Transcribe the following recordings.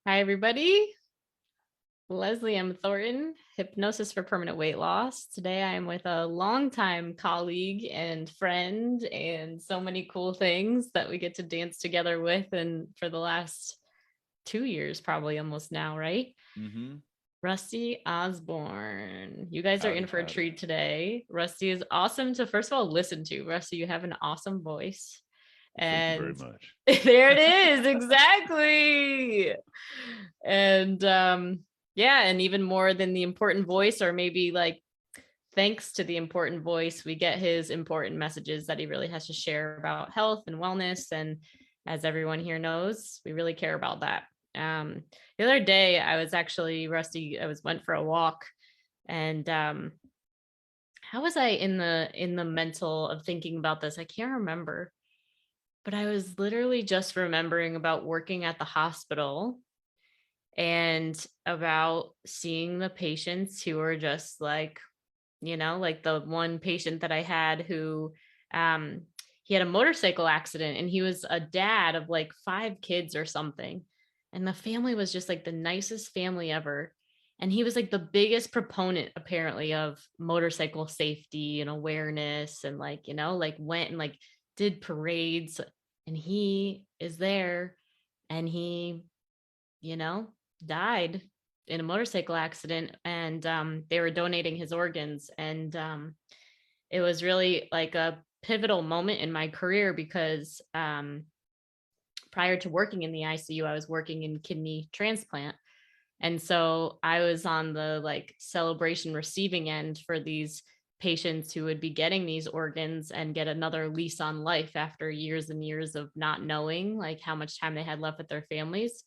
Hi, everybody. Leslie M. Thornton, Hypnosis for Permanent Weight Loss. Today, I am with a longtime colleague and friend, and so many cool things that we get to dance together with. And for the last 2 years, probably almost now, right? Mm-hmm. Rusty Osborne. You guys are in Howdy, for a howdy. treat today. Rusty is awesome to, first of all, listen to. Rusty, you have an awesome voice. Well, thank you very And much. there it is, exactly. And yeah, and even more than the important voice, or maybe like thanks to the important voice, we get his important messages that he really has to share about health and wellness. And as everyone here knows, we really care about that. The other day I was actually Rusty, went for a walk, and how was I in the mental of thinking about this? I can't remember, but I was literally just remembering about working at the hospital and about seeing the patients who were just like, like the one patient that I had who um he had a motorcycle accident, and he was a dad of like 5 kids or something. And the family was just like the nicest family ever. And he was like the biggest proponent apparently of motorcycle safety and awareness, and like, like went and like did parades. And he is there, and he, you know, died in a motorcycle accident, and they were donating his organs. And it was really like a pivotal moment in my career because prior to working in the ICU, I was working in kidney transplant. And so I was on the like celebration receiving end for these patients who would be getting these organs and get another lease on life after years and years of not knowing like how much time they had left with their families.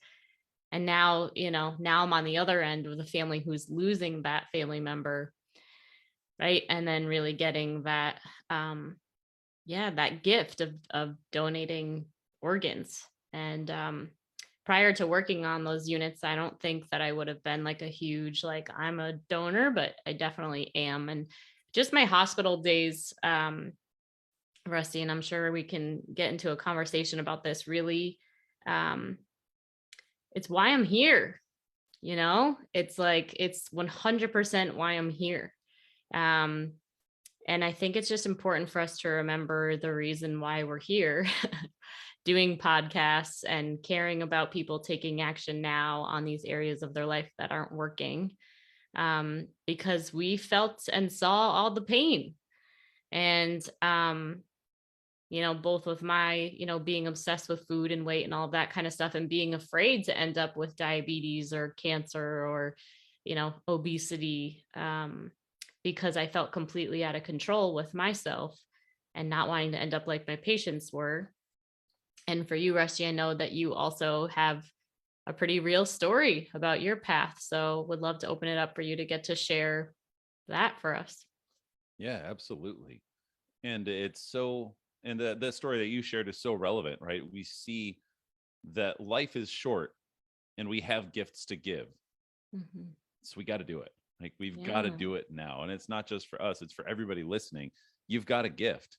And now, now I'm on the other end of the family who's losing that family member, right? And then really getting that, that gift of donating organs. And prior to working on those units, I don't think that I would have been like a huge, like, I'm a donor, but I definitely am. And just my hospital days, Rusty, and I'm sure we can get into a conversation about this, really, um, it's why I'm here. It's like, it's 100% why I'm here. Um, and I think it's just important for us to remember the reason why we're here doing podcasts and caring about people taking action now on these areas of their life that aren't working. Because we felt and saw all the pain. And both with my, being obsessed with food and weight and all of that kind of stuff, and being afraid to end up with diabetes or cancer or, obesity, because I felt completely out of control with myself and not wanting to end up like my patients were. And for you, Rusty, I know that you also have a pretty real story about your path. So would love to open it up for you to get to share that for us. Yeah, absolutely. And it's so, and the story that you shared is so relevant, right? We see that life is short and we have gifts to give. Mm-hmm. So we got to do it. Like we've got to Yeah. do it now. And it's not just for us, it's for everybody listening. You've got a gift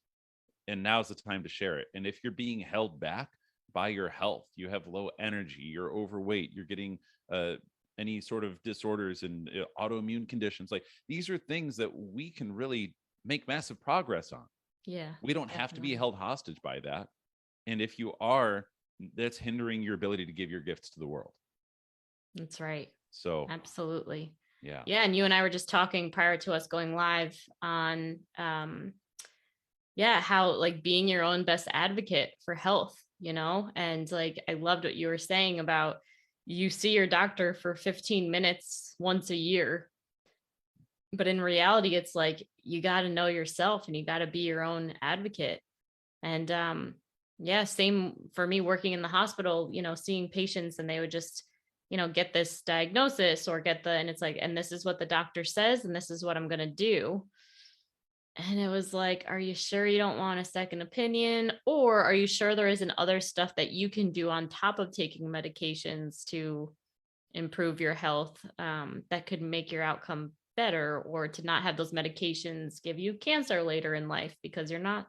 and now's the time to share it. And if you're being held back by your health, you have low energy, you're overweight, you're getting any sort of disorders and autoimmune conditions, like these are things that we can really make massive progress on. Yeah, We don't have to be definitely. held hostage by that. And if you are, that's hindering your ability to give your gifts to the world. That's right. So, Absolutely. yeah. Yeah. And you and I were just talking prior to us going live on, how like being your own best advocate for health, and like, I loved what you were saying about you see your doctor for 15 minutes once a year. But in reality, it's like, you got to know yourself and you got to be your own advocate. And yeah, same for me working in the hospital, seeing patients, and they would just, get this diagnosis or and it's like, and this is what the doctor says, and this is what I'm going to do. And it was like, are you sure you don't want a second opinion? Or are you sure there isn't other stuff that you can do on top of taking medications to improve your health, that could make your outcome better, or to not have those medications give you cancer later in life because you're not,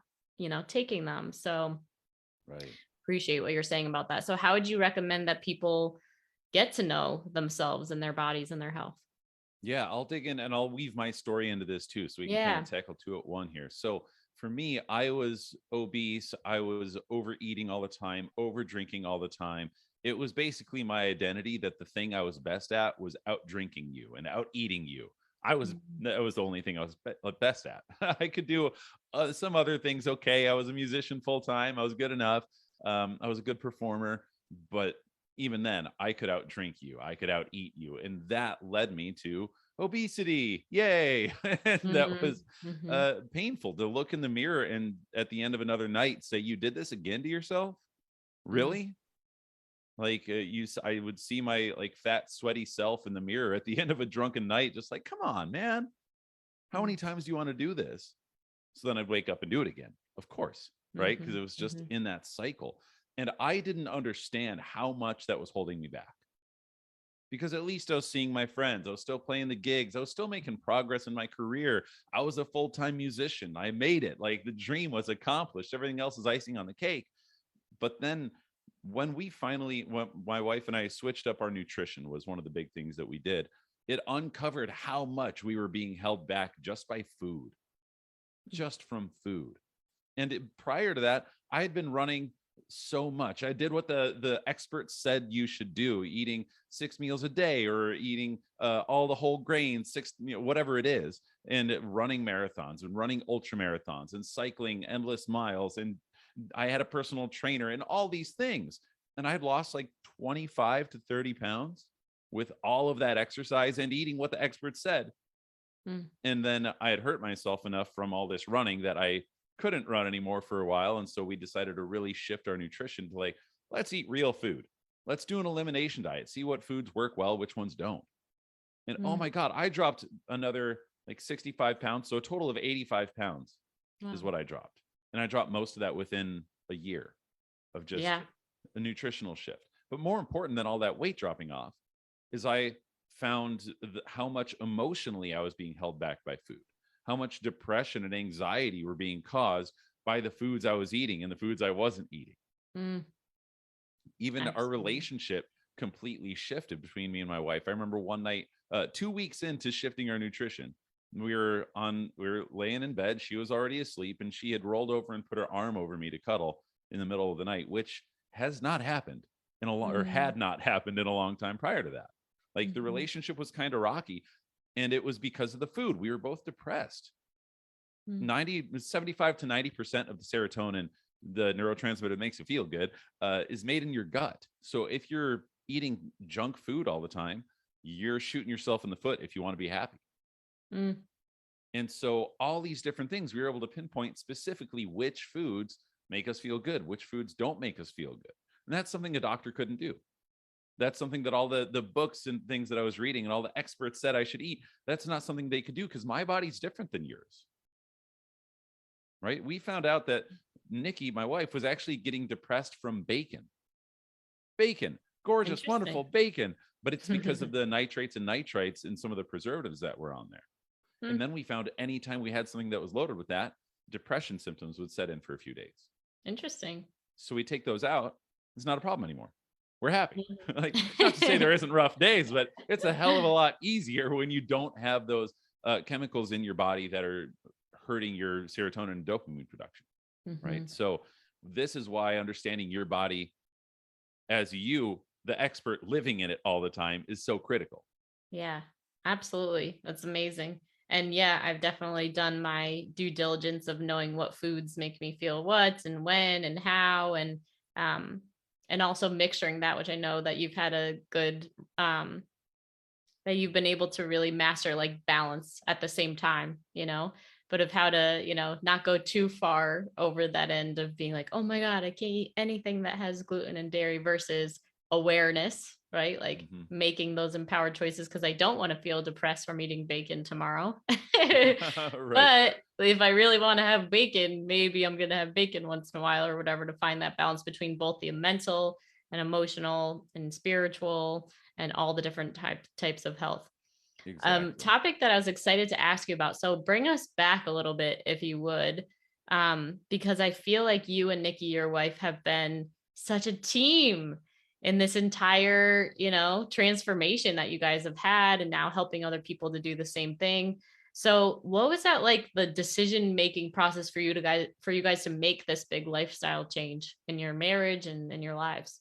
taking them. So Right. appreciate what you're saying about that. So how would you recommend that people get to know themselves and their bodies and their health. Yeah, I'll dig in and I'll weave my story into this too, so we can kind Yeah. of tackle two at one here. So for me, I was obese. I was overeating all the time, over drinking all the time. It was basically my identity that the thing I was best at was out drinking you and out eating you. That was the only thing I was best at. I could do some other things. Okay, I was a musician full time. I was good enough. I was a good performer, but even then I could out drink you, I could out eat you, and that led me to obesity. Yay. And that Mm-hmm. was Mm-hmm. painful to look in the mirror and at the end of another night say, you did this again to yourself? Really? Like I would see my like fat sweaty self in the mirror at the end of a drunken night, just like, come on, man, how many times do you want to do this? So then I'd wake up and do it again, of course, right? Because Mm-hmm. it was just Mm-hmm. in that cycle. And I didn't understand how much that was holding me back, because at least I was seeing my friends. I was still playing the gigs. I was still making progress in my career. I was a full-time musician. I made it. Like the dream was accomplished. Everything else is icing on the cake. But then when my wife and I switched up our nutrition, was one of the big things that we did. It uncovered how much we were being held back just by food, just from food. And prior to that, I had been running so much. I did what the experts said you should do, eating 6 meals a day, or eating all the whole grains, six, whatever it is, and running marathons and running ultra marathons and cycling endless miles. And I had a personal trainer and all these things. And I had lost like 25 to 30 pounds with all of that exercise and eating what the experts said. Mm. And then I had hurt myself enough from all this running that I couldn't run anymore for a while. And so we decided to really shift our nutrition to like, let's eat real food. Let's do an elimination diet, see what foods work well, which ones don't. And oh Mm. my God, I dropped another like 65 pounds. So a total of 85 pounds is Wow. what I dropped. And I dropped most of that within a year of just Yeah. a nutritional shift. But more important than all that weight dropping off is I found how much emotionally I was being held back by food, how much depression and anxiety were being caused by the foods I was eating and the foods I wasn't eating. Mm. Even our Absolutely. relationship completely shifted between me and my wife. I remember one night, 2 weeks into shifting our nutrition, we were laying in bed. She was already asleep and she had rolled over and put her arm over me to cuddle in the middle of the night, which has not happened in a long, or Mm. had not happened in a long time prior to that. Like the Mhm. relationship was kind of rocky, and it was because of the food. We were both depressed. Mm. 75 to 90% of the serotonin, the neurotransmitter that makes you feel good, is made in your gut. So if you're eating junk food all the time, you're shooting yourself in the foot if you want to be happy. Mm. And so all these different things, we were able to pinpoint specifically which foods make us feel good, which foods don't make us feel good. And that's something a doctor couldn't do. That's something that all the books and things that I was reading and all the experts said I should eat, that's not something they could do, because my body's different than yours. Right? We found out that Nikki, my wife, was actually getting depressed from bacon. Bacon, gorgeous, wonderful Interesting. bacon, but it's because of the nitrates and nitrites and some of the preservatives that were on there. And Mm. then we found anytime we had something that was loaded with that, depression symptoms would set in for a few days. Interesting. So we take those out, it's not a problem anymore. We're happy. Like, not to say Mm. there isn't rough days, but it's a hell of a lot easier when you don't have those chemicals in your body that are hurting your serotonin and dopamine production. Right. Mhm. So this is why understanding your body as you, the expert living in it all the time, is so critical. Yeah, absolutely. That's amazing. And yeah, I've definitely done my due diligence of knowing what foods make me feel what and when and how, um and also mixturing that, which I know that you've had a good that you've been able to really master, like balance at the same time, but of how to, not go too far over that end of being like, oh my God, I can't eat anything that has gluten and dairy, versus awareness, right? Like Mhm. making those empowered choices because I don't want to feel depressed from eating bacon tomorrow. Right. But if I really want to have bacon, maybe I'm going to have bacon once in a while or whatever, to find that balance between both the mental and emotional and spiritual and all the different types of health. Exactly. Topic that I was excited to ask you about. So bring us back a little bit, if you would, because I feel like you and Nikki, your wife, have been such a team in this entire, transformation that you guys have had and now helping other people to do the same thing. So what was that like the decision making process for you guys to make this big lifestyle change in your marriage and in your lives?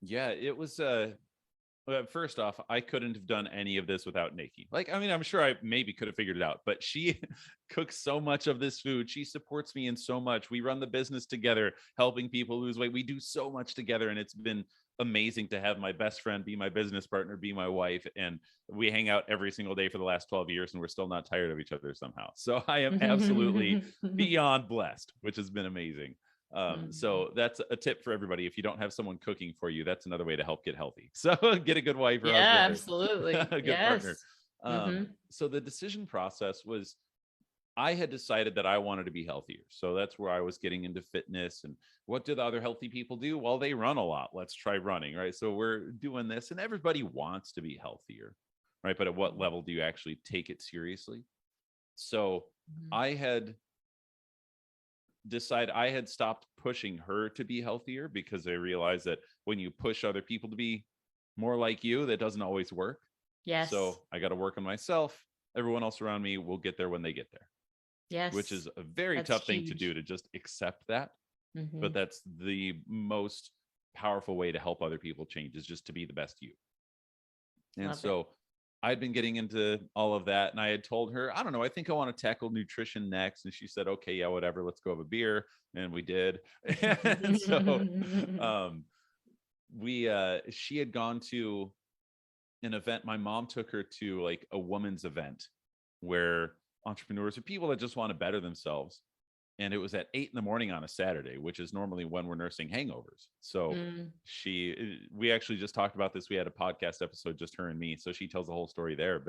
Yeah, it was well, first off, I couldn't have done any of this without Nikki. Like, I mean, I'm sure I maybe could have figured it out, but she cooks so much of this food. She supports me in so much. We run the business together, helping people lose weight. We do so much together, and it's been amazing to have my best friend be my business partner, be my wife, and we hang out every single day for the last 12 years, and we're still not tired of each other somehow. So I am absolutely beyond blessed, which has been amazing. So that's a tip for everybody. If you don't have someone cooking for you, that's another way to help get healthy. So get a good wife or Yeah, husband absolutely. or a good partner. Yes. Mhm. So the decision process was, I had decided that I wanted to be healthier. So that's where I was getting into fitness. And what do the other healthy people do? Well, they run a lot. Let's try running, right? So we're doing this, and everybody wants to be healthier, right? But at what level do you actually take it seriously? So Mhm. I had I had stopped pushing her to be healthier, because I realized that when you push other people to be more like you, that doesn't always work. Yes. So I got to work on myself. Everyone else around me will get there when they get there, which Yes. is a very That's tough thing to do, huge. to just accept that. But Mhm. that's the most powerful way to help other people change, is just to be the best you. And Love it. so I'd been getting into all of that, and I had told her, I don't know, I think I want to tackle nutrition next. And she said, okay, yeah, whatever, let's go have a beer. And we did. And so um we she had gone to an event. My mom took her to like a woman's event where entrepreneurs or people that just want to better themselves, and it was at 8 in the morning on a Saturday, which is normally when we're nursing hangovers. So Mm. we actually just talked about this. We had a podcast episode, just her and me. So she tells the whole story there.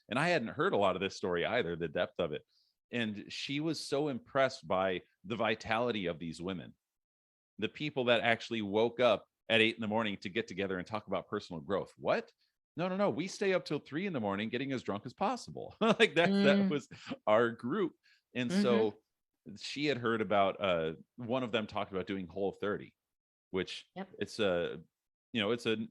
And I hadn't heard a lot of this story either, the depth of it. And she was so impressed by the vitality of these women, the people that actually woke up at 8 in the morning to get together and talk about personal growth. What? No, no, no. We stay up till 3 in the morning getting as drunk as possible. Like that Mm. was our group. And Mhm. so she had heard about one of them talked about doing Whole30, which Yep. it's a it's a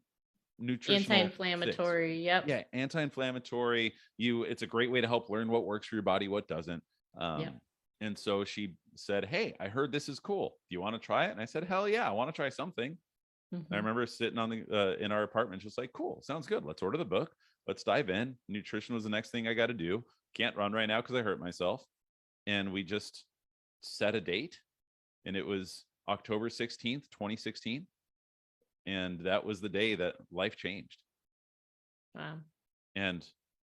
nutritional fix. Anti-inflammatory. Yep. Yeah, anti-inflammatory. It's a great way to help learn what works for your body, what doesn't. Yep. And so she said, hey, I heard this is cool, do you want to try it? And I said, hell yeah, I want to try something. And I Mhm. remember sitting on the in our apartment, just like, cool, sounds good, let's order the book, let's dive in. Nutrition was the next thing I got to do. Can't run right now because I hurt myself. And we just set a date, and it was October 16th, 2016. And that was the day that life changed. Wow. And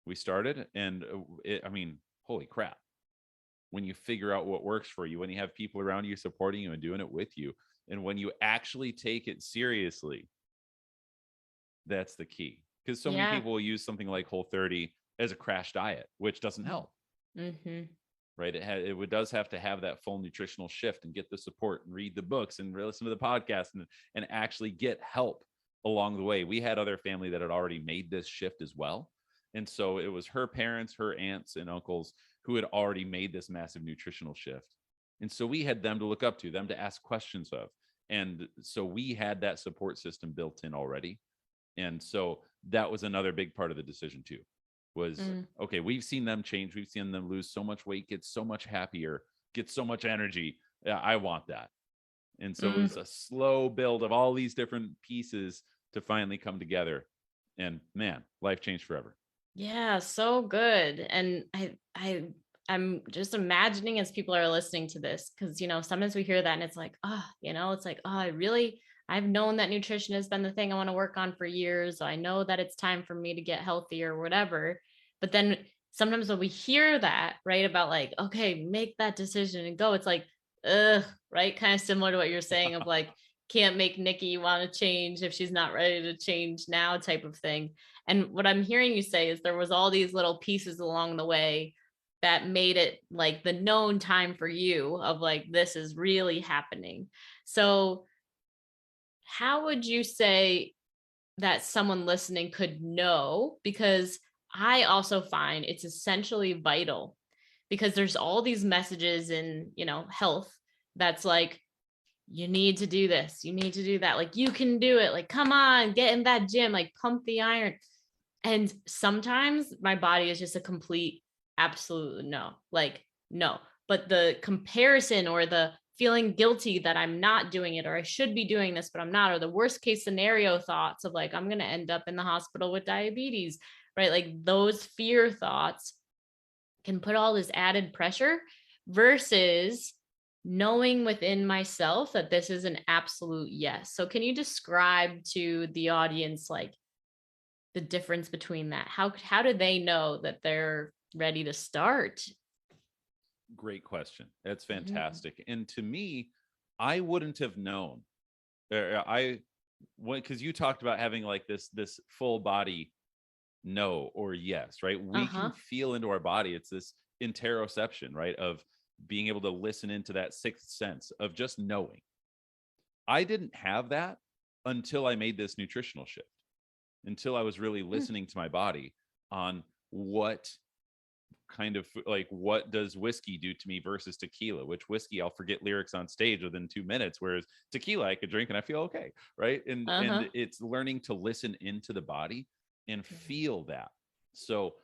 we started, and I mean, holy crap. When you figure out what works for you, when you have people around you supporting you and doing it with you, and when you actually take it seriously, that's the key. Because so many Yeah. people will use something like Whole30 as a crash diet, which doesn't help. Mhm. Right? It does have to have that full nutritional shift, and get the support and read the books and listen to the podcast, and actually get help along the way. We had other family that had already made this shift as well. And so it was her parents, her aunts and uncles who had already made this massive nutritional shift. And so we had them to look up to, them to ask questions of. And so we had that support system built in already. And so that was another big part of the decision too, was Mm. okay, we've seen them change, we've seen them lose so much weight, get so much happier, get so much energy. Yeah, I want that. And so it Mm. was a slow build of all these different pieces to finally come together. And man, life changed forever. Yeah, so good. And I'm just imagining as people are listening to this, because sometimes we hear that and it's like, it's like, I've known that nutrition has been the thing I want to work on for years. So I know that it's time for me to get healthy or whatever. But then sometimes when we hear that, right, about like, okay, make that decision and go, it's like, ugh, right? Kind of similar to what you're saying of like, can't make Nikki want to change if she's not ready to change now type of thing. And what I'm hearing you say is there was all these little pieces along the way that made it like the known time for you of like, this is really happening. So how would you say that someone listening could know? Because I also find it's essentially vital, because there's all these messages in, health that's like, you need to do this, you need to do that, like you can do it, like come on, get in that gym, like pump the iron. And sometimes my body is just a complete absolute no, like no. But the comparison or the feeling guilty that I'm not doing it, or I should be doing this but I'm not, or the worst case scenario thoughts of like I'm going to end up in the hospital with diabetes, right? Like those fear thoughts can put all this added pressure versus knowing within myself that this is an absolute yes. So can you describe to the audience like the difference between that? How do they know that they're ready to start? Great question. That's Mhm. fantastic. And to me, I wouldn't have known. Because you talked about having like this full body no or yes, right? We can Uh-huh. feel into our body. It's this interoception, right? Of being able to listen into that sixth sense of just knowing. I didn't have that until I made this nutritional shift, until I was really listening to my body on what kind of like what does whiskey do to me versus tequila, which whiskey I'll forget lyrics on stage within 2 minutes, whereas tequila I could drink and I feel okay, right? And Uh-huh. it's learning to listen into the body and Mhm. feel that. So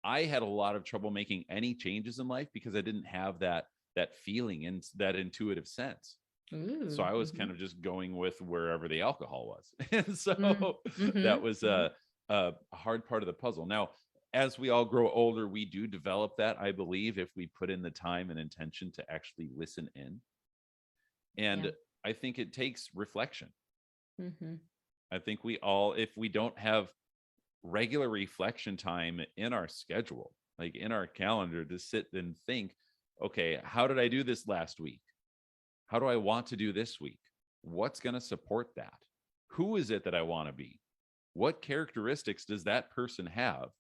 I had a lot of trouble making any changes in life because I didn't have that feeling and that intuitive sense. So Ooh. I was Mhm. kind of just going with wherever the alcohol was. And Mm. so that Mhm. was Mhm. a hard part of the puzzle. Now, as we all grow older, we do develop that, I believe, if we put in the time and intention to actually listen in. Yeah. And I think it takes reflection. Mhm. I think we all, if we don't have regular reflection time in our schedule, like in our calendar to sit and think, okay, how did I do this last week? How do I want to do this week? What's going to support that? Who is it that I want to be? What characteristics does that person have?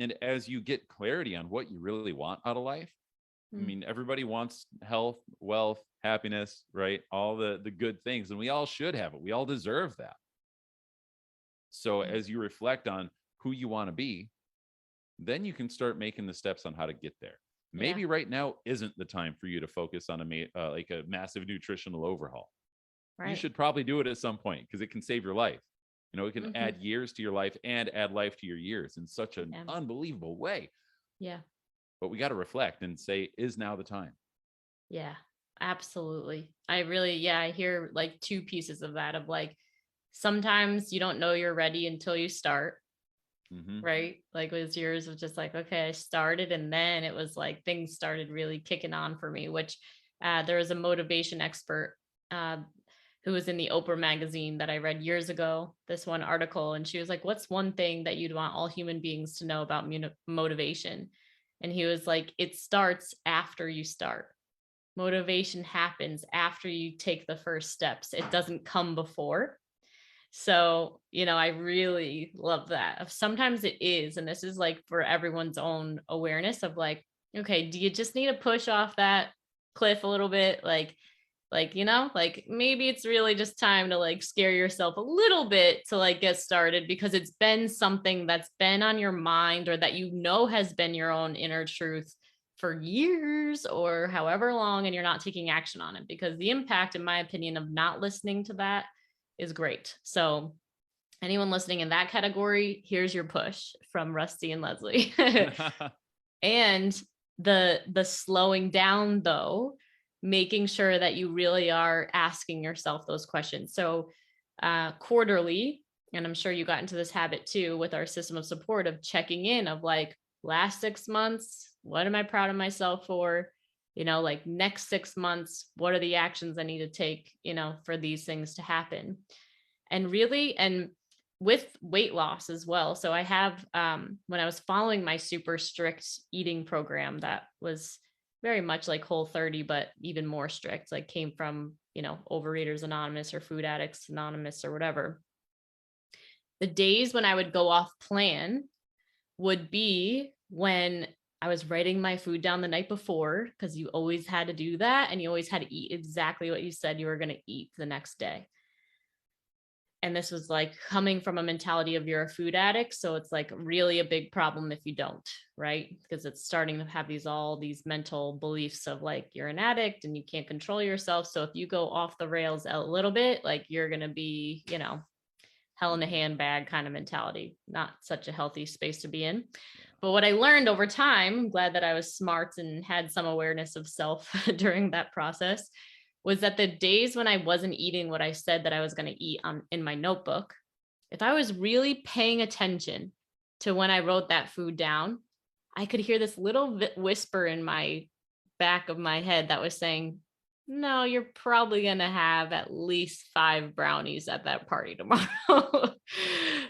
And as you get clarity on what you really want out of life, I Mm. mean, everybody wants health, wealth, happiness, right? All the good things, and we all should have it. We all deserve that. So Yeah. as you reflect on who you want to be, then you can start making the steps on how to get there. Yeah. Maybe right now isn't the time for you to focus on like a massive nutritional overhaul. You Right. should probably do it at some point because it can save your life. You know, it can Mhm. add years to your life and add life to your years in such an Yeah. unbelievable way. Yeah. But we got to reflect and say, is now the time? Yeah. Absolutely. I really, yeah, I hear like two pieces of that of like sometimes you don't know you're ready until you start. Mm-hmm. Right? Like was yours was just like, okay, I started and then it was like things started really kicking on for me, which there was a motivation expert uh, who was in the Oprah magazine that I read years ago, this one article. And she was like, what's one thing that you'd want all human beings to know about motivation? And he was like, it starts after you start. Motivation happens after you take the first steps. It doesn't come before. So, I really love that. Sometimes it is, and this is like for everyone's own awareness of like, okay, do you just need to push off that cliff a little bit? Like maybe it's really just time to like scare yourself a little bit to like get started because it's been something that's been on your mind or that has been your own inner truth for years or however long, and you're not taking action on it because the impact, in my opinion, of not listening to that is great. So anyone listening in that category, here's your push from Rusty and Leslie. And the slowing down though, making sure that you really are asking yourself those questions. So quarterly, and I'm sure you got into this habit too with our system of support of checking in of like last 6 months, what am I proud of myself for? Like next 6 months, what are the actions I need to take, for these things to happen? And really, and with weight loss as well. So I have, when I was following my super strict eating program that was very much like Whole30, but even more strict, like came from, Overeaters Anonymous or Food Addicts Anonymous or whatever. The days when I would go off plan would be when I was writing my food down the night before, because you always had to do that. And you always had to eat exactly what you said you were going to eat the next day. And this was like coming from a mentality of you're a food addict. So it's like really a big problem if you don't, right? Because it's starting to have all these mental beliefs of like you're an addict and you can't control yourself. So if you go off the rails a little bit, like you're going to be, hell in a handbag kind of mentality, not such a healthy space to be in. Yeah. But what I learned over time, I'm glad that I was smart and had some awareness of self during that process, was that the days when I wasn't eating what I said that I was going to eat in my notebook, if I was really paying attention to when I wrote that food down, I could hear this little whisper in my back of my head that was saying, no, you're probably going to have at least 5 brownies at that party tomorrow.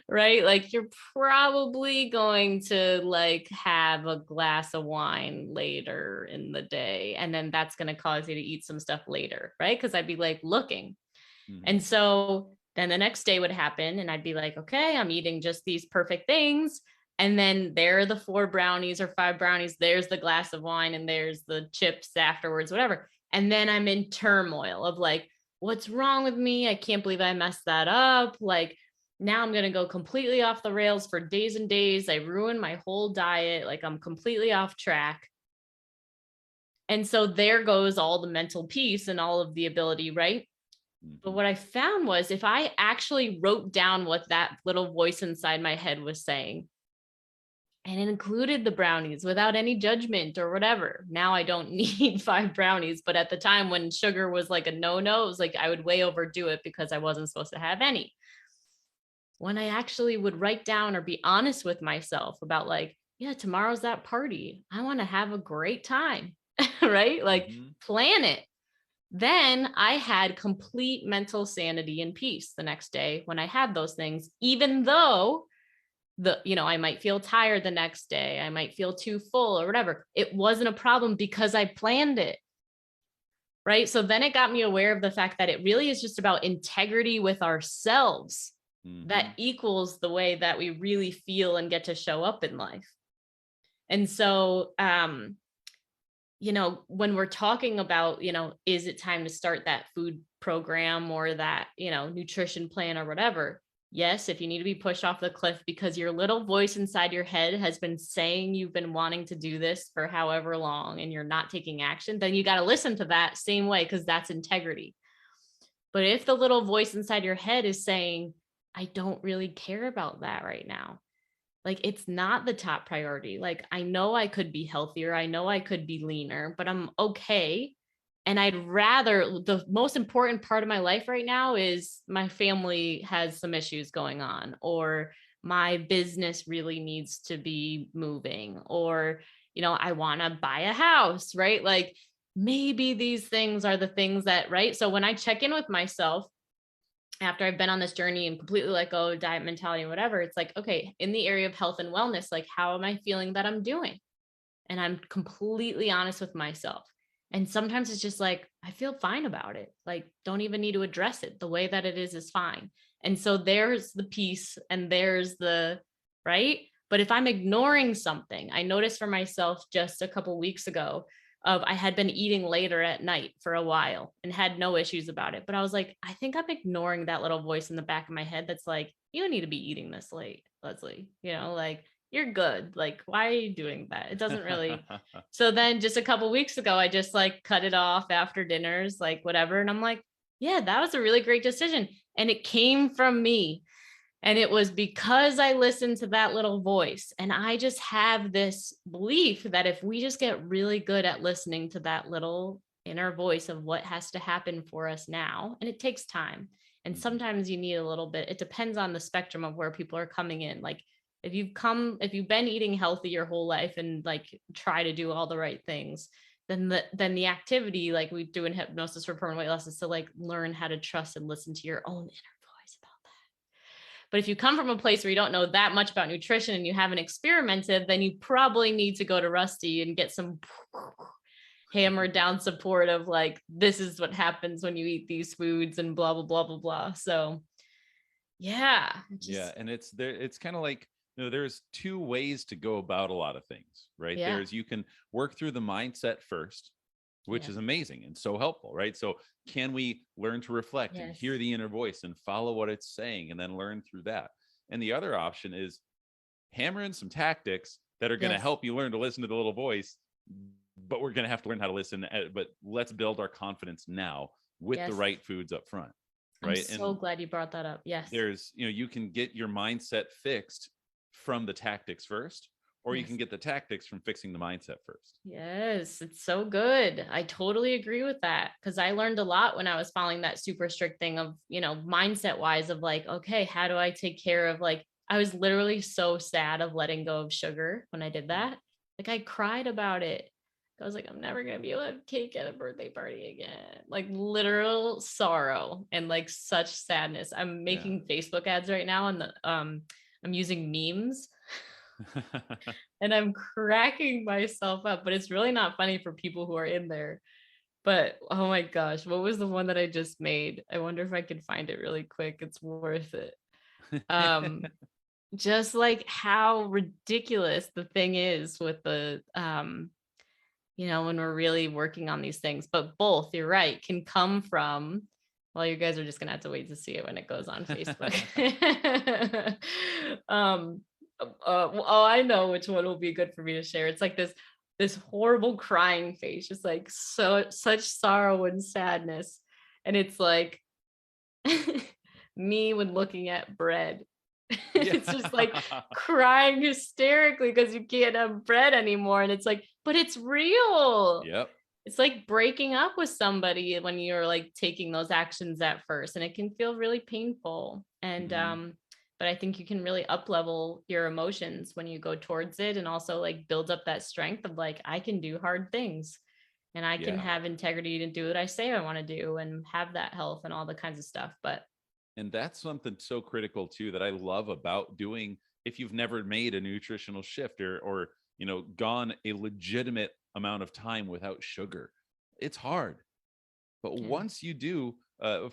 Right? Like you're probably going to like have a glass of wine later in the day. And then that's going to cause you to eat some stuff later. Right? Because I'd be like looking. And so then the next day would happen and I'd be like, okay, I'm eating just these perfect things. And then there are the 4 brownies or 5 brownies. There's the glass of wine and there's the chips afterwards, whatever. And then I'm in turmoil of like, what's wrong with me? I can't believe I messed that up. Like now I'm going to go completely off the rails for days and days. I ruined my whole diet. Like I'm completely off track. And so there goes all the mental peace and all of the ability, right? But what I found was if I actually wrote down what that little voice inside my head was saying, and it included the brownies without any judgment or whatever. Now I don't need 5 brownies, but at the time when sugar was like a no-no, it was like I would way overdo it because I wasn't supposed to have any. When I actually would write down or be honest with myself about like, yeah, tomorrow's that party. I want to have a great time, right? Like plan it. Then I had complete mental sanity and peace the next day when I had those things, even though I might feel tired the next day. I might feel too full or whatever. It wasn't a problem because I planned it. Right. So then it got me aware of the fact that it really is just about integrity with ourselves that equals the way that we really feel and get to show up in life. And so, when we're talking about, is it time to start that food program or that, nutrition plan or whatever? Yes, if you need to be pushed off the cliff because your little voice inside your head has been saying you've been wanting to do this for however long and you're not taking action, then you got to listen to that same way because that's integrity. But if the little voice inside your head is saying, I don't really care about that right now, like it's not the top priority. Like I know I could be healthier. I know I could be leaner, but I'm okay. And the most important part of my life right now is my family has some issues going on, or my business really needs to be moving, or, I want to buy a house, right? Like maybe these things are the things that, right? So when I check in with myself, after I've been on this journey and completely let go of diet mentality and whatever, it's like, okay, in the area of health and wellness, like how am I feeling that I'm doing? And I'm completely honest with myself. And sometimes it's just like, I feel fine about it. Like, don't even need to address it. The way that it is fine. And so there's the peace and there's the, right? But if I'm ignoring something, I noticed for myself just a couple weeks ago, I had been eating later at night for a while and had no issues about it. But I was like, I think I'm ignoring that little voice in the back of my head that's like, you don't need to be eating this late, Leslie. Like you're good. Like, why are you doing that? It doesn't really. So then just a couple weeks ago, I just like cut it off after dinners, like whatever. And I'm like, yeah, that was a really great decision. And it came from me. And it was because I listened to that little voice. And I just have this belief that if we just get really good at listening to that little inner voice of what has to happen for us now, and it takes time. And sometimes you need a little bit, it depends on the spectrum of where people are coming in. Like if you've been eating healthy your whole life and like try to do all the right things, then the activity, like we do in hypnosis for permanent weight loss, is to like learn how to trust and listen to your own inner voice about that. But if you come from a place where you don't know that much about nutrition and you haven't experimented, then you probably need to go to Rusty and get some hammered down support of like, this is what happens when you eat these foods and blah, blah, blah, blah, blah. So yeah. And it's kind of like, there's 2 ways to go about a lot of things, right? Yeah. You can work through the mindset first, which Yeah. is amazing and so helpful, right? So can we learn to reflect and Yes. hear the inner voice and follow what it's saying and then learn through that? And the other option is hammer in some tactics that are going to Yes. help you learn to listen to the little voice, but we're going to have to learn how to listen. But let's build our confidence now with the Yes. right foods up front, I'm right? so And glad you brought that up. Yes. there's, you can get your mindset fixed from the tactics first, or you Yes. can get the tactics from fixing the mindset first. Yes, it's so good. I totally agree with that because I learned a lot when I was following that super strict thing of, mindset wise of like, okay, how do I take care of like, I was literally so sad of letting go of sugar when I did that. Like I cried about it. I was like, I'm never going to be able to have cake at a birthday party again. Like literal sorrow and like such sadness. I'm Yeah. making Facebook ads right now and I'm using memes and I'm cracking myself up, but it's really not funny for people who are in there. But oh my gosh, what was the one that I just made? I wonder if I could find it really quick. It's worth it. Just like how ridiculous the thing is with the when we're really working on these things, but both, you're right, can come from, well, you guys are just gonna have to wait to see it when it goes on Facebook. Oh, I know which one will be good for me to share. It's like this horrible crying face, just like such sorrow and sadness. And it's like me when looking at bread. Yeah. It's just like crying hysterically because you can't have bread anymore. And it's like, but it's real. Yep. It's like breaking up with somebody when you're like taking those actions at first, and it can feel really painful. And but I think you can really up level your emotions when you go towards it, and also like build up that strength of like, I can do hard things and I can Yeah. have integrity to do what I say I want to do and have that health and all the kinds of stuff. But And that's something so critical too that I love about doing, if you've never made a nutritional shift or gone a legitimate amount of time without sugar. It's hard. But yeah, once you do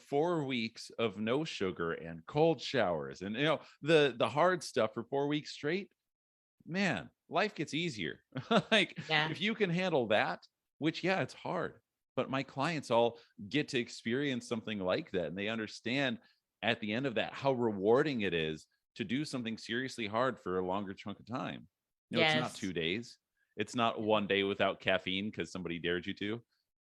4 weeks of no sugar and cold showers and the hard stuff for 4 weeks straight, man, life gets easier. Like yeah, if you can handle that, which yeah, it's hard. But my clients all get to experience something like that, and they understand at the end of that how rewarding it is to do something seriously hard for a longer chunk of time. It's not yes. 2 days. It's not one day without caffeine because somebody dared you to,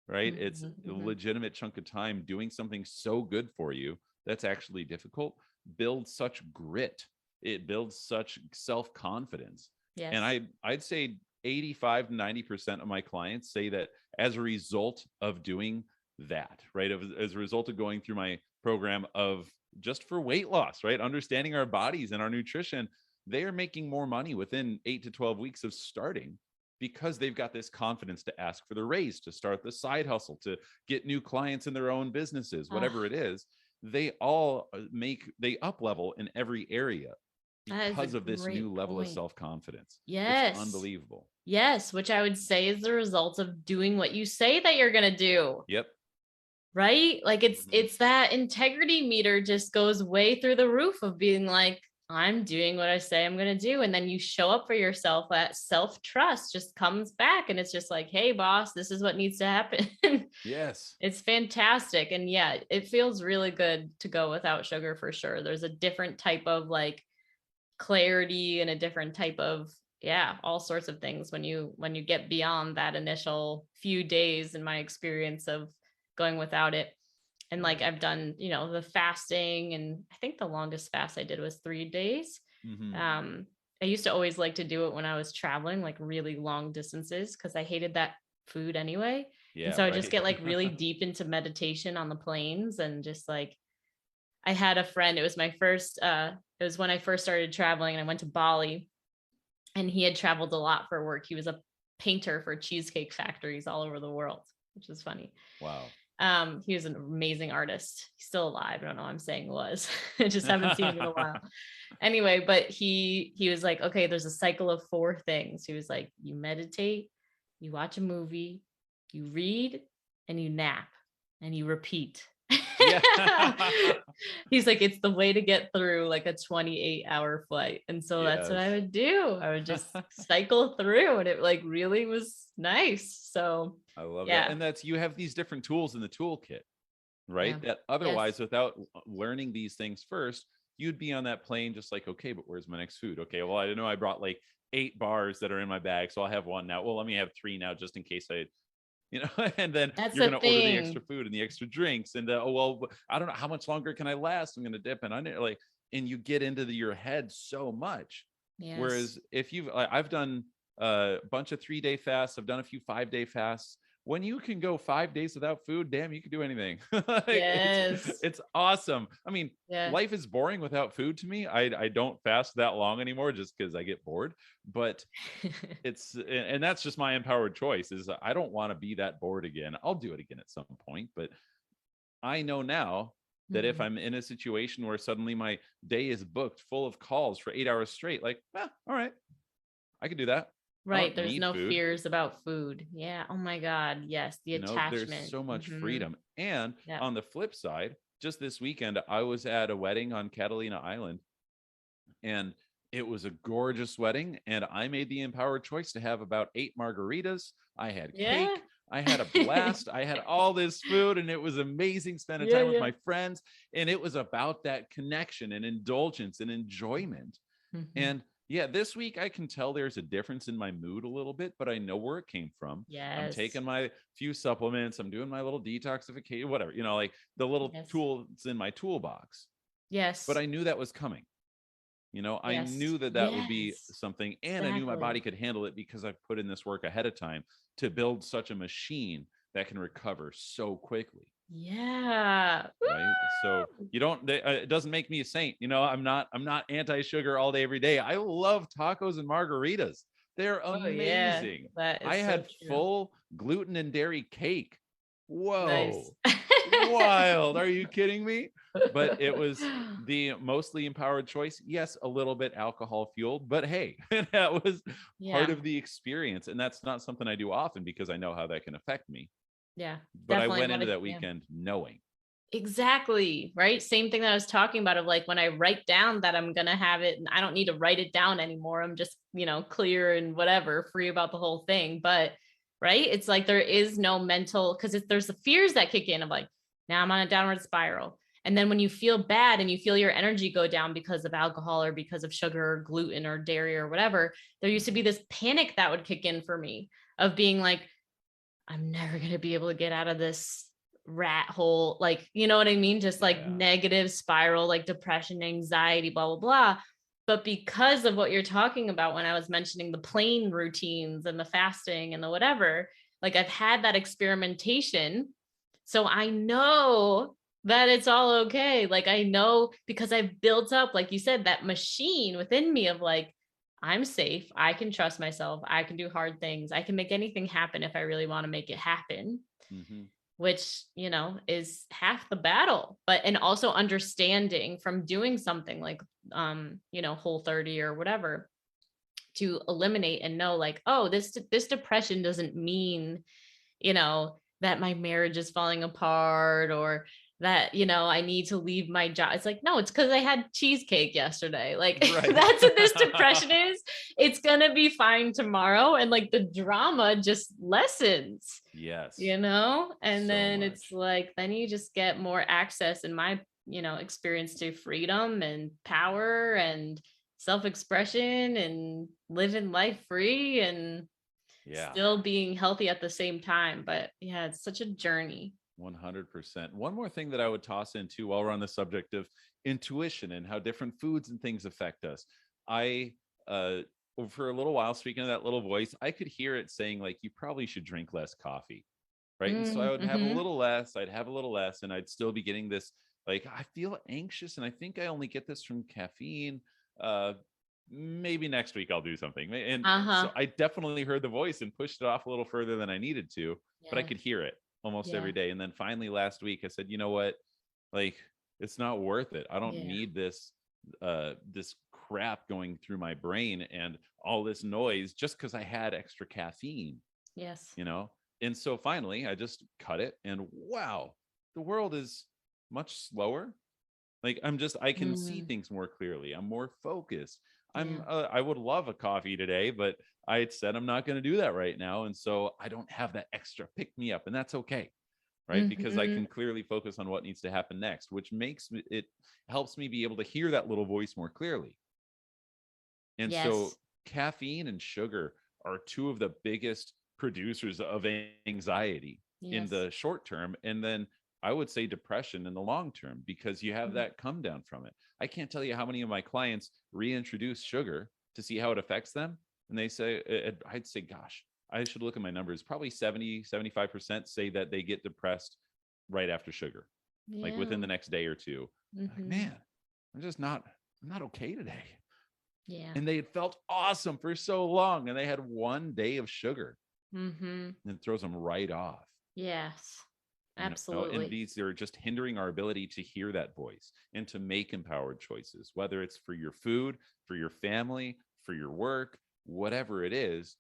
right? It's Mhm, a mhm. legitimate chunk of time doing something so good for you that's actually difficult, builds such grit. It builds such self-confidence. And Yes. I'd say 85 to 90% of my clients say that as a result of doing that, right? As a result of going through my program of just for weight loss, right? Understanding our bodies and our nutrition, they are making more money within 8 to 12 weeks of starting because they've got this confidence to ask for the raise, to start the side hustle, to get new clients in their own businesses, whatever it Ah, is. They all they up level in every area that is a because of this new great level of point. self-confidence. It's Yes. unbelievable. Yes, which I would say is the result of doing what you say that you're going to do, Yep. right? Like it's Mhm. it's that integrity meter just goes way through the roof of being like, I'm doing what I say I'm going to do, and then you show up for yourself. That self-trust just comes back, and it's just like, hey boss, this is what needs to happen. Yes. It's fantastic. And yeah, it feels really good to go without sugar for sure. There's a different type of like clarity and a different type of, yeah, all sorts of things when you get beyond that initial few days, in my experience of going without it. And like Right. I've done, the fasting, and I think the longest fast I did was 3 days. Hmm. um I used to always like to do it when I was traveling like really long distances because I hated that food anyway. And Yeah. so I just Right. get like really deep into meditation on the planes, and just like, I had a friend, it was my first it was when I first started traveling, and I went to Bali, and he had traveled a lot for work. He was a painter for cheesecake factories all over the world, which is funny. Wow. He was an amazing artist. He's still alive. I don't know why I'm saying was. I just haven't seen him in a while. Anyway, but he was like, okay, there's a cycle of 4 things. He was like, you meditate, you watch a movie, you read, and you nap, and you repeat. Yeah. He's like, it's the way to get through like a 28-hour flight. And so that's what I Yes. would do. I would just cycle through, and it like really was nice. So I love that. yeah. And that's, you have these different tools in the toolkit, Yeah. right? That Yes. otherwise, without learning these things first, you'd be on that plane just like, okay, but where's my next food? Okay, well, I don't know. I brought like 8 bars that are in my bag, so I'll have one now. Well, let me have 3 now just in case I, and then That's you're the going to order the extra thing. food and the extra drinks. And oh, well, I don't know how much longer can I last. I'm going to dip and like, and you get into your head so much. Yes. Whereas if I've done a bunch of 3-day fasts, I've done a few 5-day fasts. When you can go 5 days without food, damn, you can do anything. Like, Yes. it's awesome. I mean, Yeah. life is boring without food to me. I don't fast that long anymore just because I get bored. But and that's just my empowered choice, is I don't want to be that bored again. I'll do it again at some point, but I know now that if Mhm. I'm in a situation where suddenly my day is booked full of calls for 8 hours straight, like, all right, I can do that. I Right. don't There's need no food. fears about food. Yeah. Oh my God. Yes. The There's attachment. so much Hmm. freedom. And Yeah. on the flip side, just this weekend, I was at a wedding on Catalina Island, and it was a gorgeous wedding. And I made the empowered choice to have about 8 margaritas. I had Yeah. cake. I had a blast. I had all this food, and it was amazing spending Yeah. time with Yeah. my friends. And it was about that connection and indulgence and enjoyment. Hmm. And yeah, this week I can tell there's a difference in my mood a little bit, but I know where it came from. I'm Yes. taking my few supplements. I'm doing my little detoxification, whatever, like the little Yes. tools in my toolbox. But Yes. I knew that was coming. I Yes. knew that that would be Yes. something, and I knew my body Exactly. could handle it because I've put in this work ahead of time to build such a machine that can recover so quickly. Yeah. Right. So Woo! you don't, it doesn't make me a saint. I'm not anti-sugar all day, every day. I love tacos and margaritas. They're Oh yeah. amazing. That I is so had true. full gluten and dairy cake. Nice. Whoa. Wild. Are you kidding me? But it was the mostly empowered choice. Yes, a little bit alcohol fueled, but hey, that was part Yeah. of the experience. And that's not something I do often because I know how that can affect me. Yeah. But I Definitely went want into to. that Yeah. weekend knowing. Exactly. Right. Same thing that I was talking about, of like when I write down that I'm going to have it, and I don't need to write it down anymore. I'm just, clear and whatever, free about the whole thing. But right. It's like there is no mental, because there's the fears that kick in of like, now I'm on a downward spiral. And then when you feel bad and you feel your energy go down because of alcohol or because of sugar or gluten or dairy or whatever, there used to be this panic that would kick in for me of being like, I'm never going to be able to get out of this rat hole. Like, you know what I mean? Just like Yeah. negative spiral, like depression, anxiety, blah, blah, blah. But because of what you're talking about, when I was mentioning the plane routines and the fasting and the whatever, like I've had that experimentation. So I know that it's all okay. Like I know because I've built up, like you said, that machine within me of like, I'm safe. I can trust myself. I can do hard things. I can make anything happen if I really want to make it happen, Mm-hmm. which, is half the battle. But, and also understanding from doing something like, Whole 30 or whatever, to eliminate and know like, oh, this depression doesn't mean, that my marriage is falling apart, or that, I need to leave my job. It's like, no, it's because I had cheesecake yesterday. Like Right. that's what this depression is. It's gonna be fine tomorrow. And like the drama just lessens, Yes. and So then it's much. like, then you just get more access in my, experience to freedom and power and self-expression and living life free and Yeah. still being healthy at the same time. But yeah, it's such a journey. 100%. One more thing that I would toss in too, while we're on the subject of intuition and how different foods and things affect us. I, for a little while, speaking of that little voice, I could hear it saying, like, you probably should drink less coffee. Right. And so I would have a Mm-hmm. little less, I'd have a little less, and I'd still be getting this, like, I feel anxious. And I think I only get this from caffeine. Uh, Maybe next week I'll do something. And so Uh-huh. I definitely heard the voice and pushed it off a little further than I needed to, but I Yeah. could hear it almost Yeah. every day. And then finally last week I said, you know what? Like, it's not worth it. I don't Yeah. need this crap going through my brain and all this noise just because I had extra caffeine, Yes. you know? And so finally I just cut it, and wow, the world is much slower. Like I can see Mm, things more clearly. I'm more focused. yeah. I would love a coffee today, but I had said I'm not going to do that right now. And so I don't have that extra pick me up, and that's okay. Right. Because I Hmm. can clearly focus on what needs to happen next, which it helps me be able to hear that little voice more clearly. And so Yes. caffeine and sugar are two of the biggest producers of anxiety in Yes. the short term. And then I would say depression in the long term, because you have Mm. that come down from it. I can't tell you how many of my clients reintroduce sugar to see how it affects them. And they say, I'd say, gosh, I should look at my numbers. Probably 70-75% say that they get depressed right after sugar, like within Yeah. the next day or two. Like, Hmm. man, I'm not okay today. Yeah. And they had felt awesome for so long, and they had one day of sugar, Hmm. and it throws them right off. Yes. And Absolutely. these are just hindering our ability to hear that voice and to make empowered choices, whether it's for your food, for your family, for your work, whatever it is.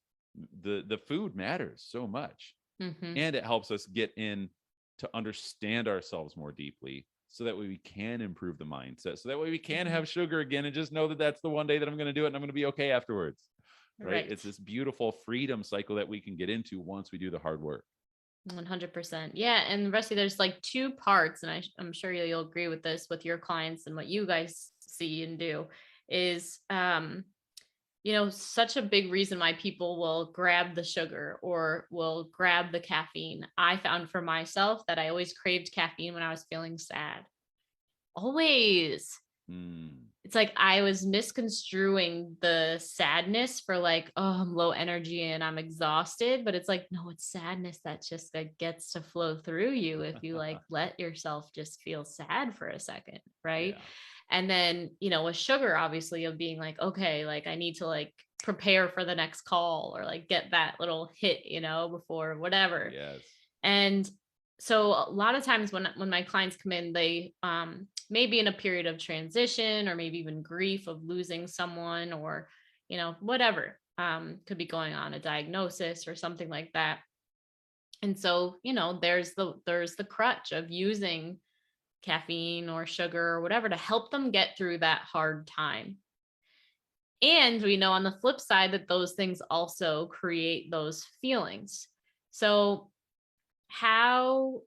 The food matters so much, Hmm. and it helps us get in to understand ourselves more deeply, so that way we can improve the mindset, so that way we can Hmm. have sugar again and just know that that's the one day that I'm going to do it and I'm going to be okay afterwards. Right? Right. It's this beautiful freedom cycle that we can get into once we do the hard work. 100%. Yeah. And Rusty, there's like two parts, and I'm sure you'll agree with this with your clients and what you guys see and do is, such a big reason why people will grab the sugar or will grab the caffeine. I found for myself that I always craved caffeine when I was feeling sad. Always. Mm. It's like I was misconstruing the sadness for like, oh, I'm low energy and I'm exhausted. But it's like, no, it's sadness that just like gets to flow through you if you like let yourself just feel sad for a second. Right. Yeah. And then, with sugar, obviously, of being like, okay, like I need to like prepare for the next call or like get that little hit, before whatever. Yes. And so a lot of times when my clients come in, they maybe in a period of transition or maybe even grief of losing someone or whatever could be going on, a diagnosis or something like that. And so there's the crutch of using caffeine or sugar or whatever to help them get through that hard time. And we know on the flip side that those things also create those feelings. So how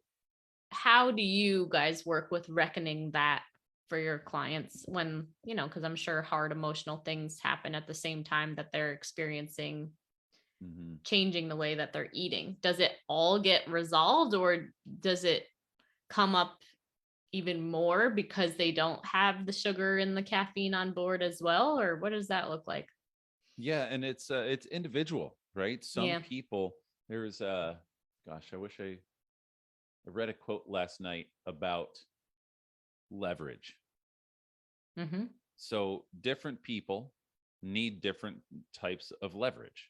how do you guys work with reckoning that for your clients when, because I'm sure hard emotional things happen at the same time that they're experiencing Mm-hmm. changing the way that they're eating? Does it all get resolved, or does it come up even more because they don't have the sugar and the caffeine on board as well? Or what does that look like? Yeah, and it's individual, right? Some Yeah. people, there's gosh, I read a quote last night about leverage. Mm-hmm. So different people need different types of leverage.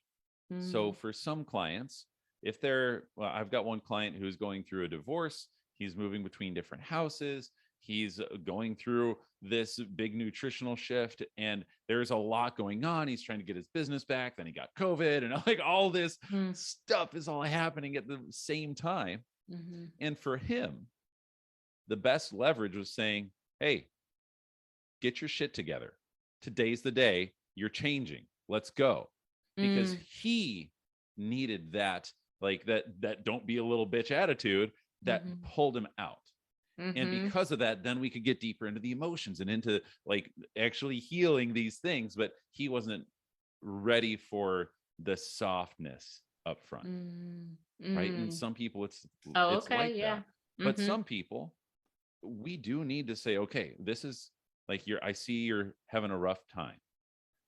So Mm. for some clients, if well, I've got one client who's going through a divorce, he's moving between different houses, he's going through this big nutritional shift, and there's a lot going on. He's trying to get his business back, then he got COVID, and like all this Mm. stuff is all happening at the same time. Mm-hmm. And for him, the best leverage was saying, hey, get your shit together. Today's the day. You're changing. Let's go. Because Mm. he needed that, like that don't be a little bitch attitude that Mm-hmm. pulled him out. And Mm-hmm. because of that, then we could get deeper into the emotions and into like actually healing these things. But he wasn't ready for the softness up front. Mm. Right. And Mm. some people Oh, it's okay. like Yeah. that. But Mm-hmm. some people, we do need to say, okay, this is like I see you're having a rough time.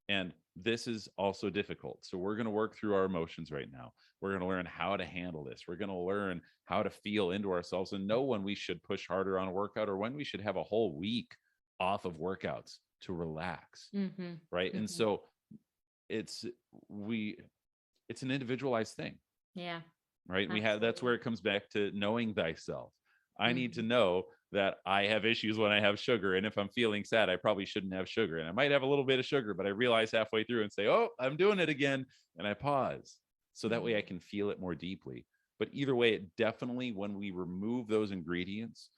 And this is also difficult. So we're going to work through our emotions right now. We're going to learn how to handle this. We're going to learn how to feel into ourselves and know when we should push harder on a workout or when we should have a whole week off of workouts to relax. Mm-hmm. Right. And Mm-hmm. so it's it's an individualized thing. Yeah, Right. That's absolutely. where it comes back to knowing thyself. I need to Mm-hmm. know that I have issues when I have sugar. And if I'm feeling sad, I probably shouldn't have sugar. And I might have a little bit of sugar, but I realize halfway through and say, oh, I'm doing it again. And I pause. So that way I Mm-hmm. can feel it more deeply. But either way, it definitely, when we remove those ingredients,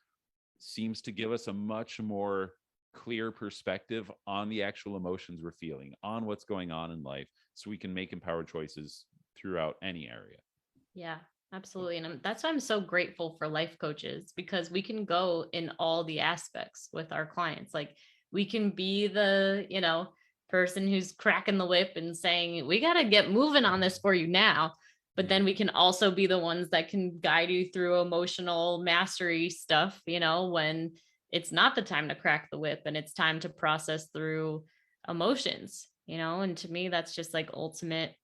seems to give us a much more clear perspective on the actual emotions we're feeling, on what's going on in life, so we can make empowered choices throughout any area. Yeah, So, absolutely. And that's why I'm so grateful for life coaches, because we can go in all the aspects with our clients. Like we can be the, person who's cracking the whip and saying, we got to get moving on this for you now. But mm, then we can also be the ones that can guide you through emotional mastery stuff, when it's not the time to crack the whip and it's time to process through emotions, and to me, that's just like ultimate